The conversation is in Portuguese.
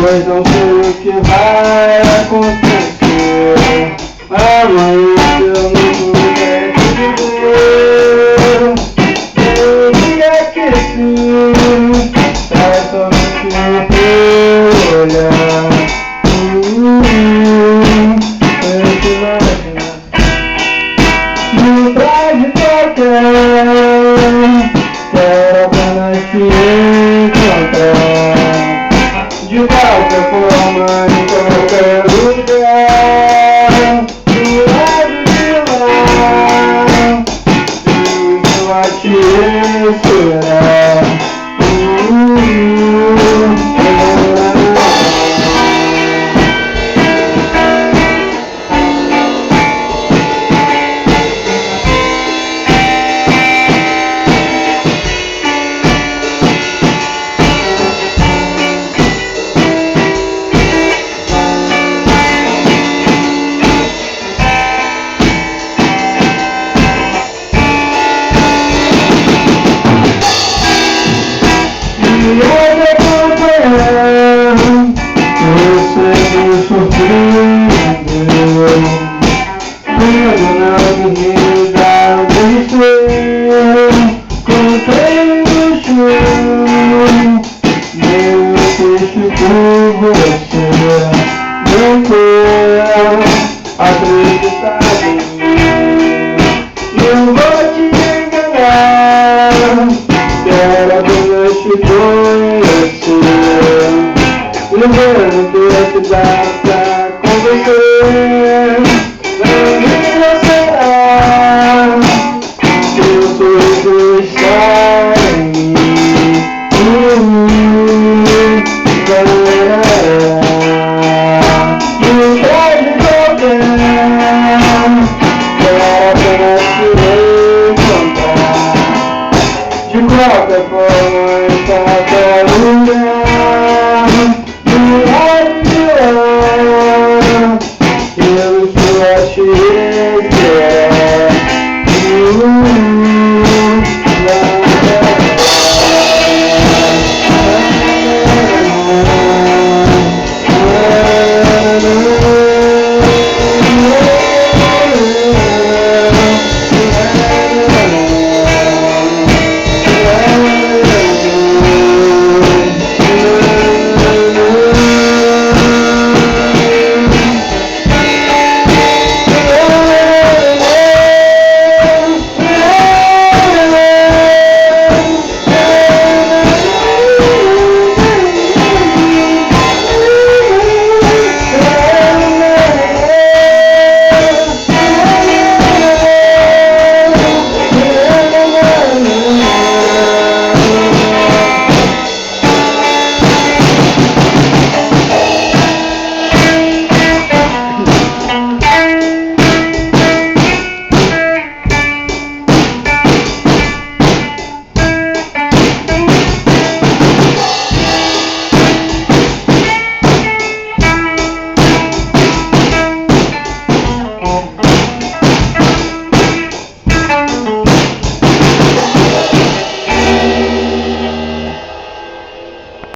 pois não sei o que vai acontecer. Amanhã eu não puder te ver. Eu me aqueci, traz somente o teu olhar. Eu te imagino num traje qualquer. Quero apenas te encontrar. De qualquer forma, em qualquer lugar, do lado de lá, eu a te esperar. E hoje acompanhar, você me surpreendeu. Quando na avenida desceu, contei no chão, meu texto por você. Não quero acreditar em mim, não vou te enganar. Quero apenas te conhecer, lembrando que esse dá pra convencer. Não me será que eu sou que está em mim. Galera,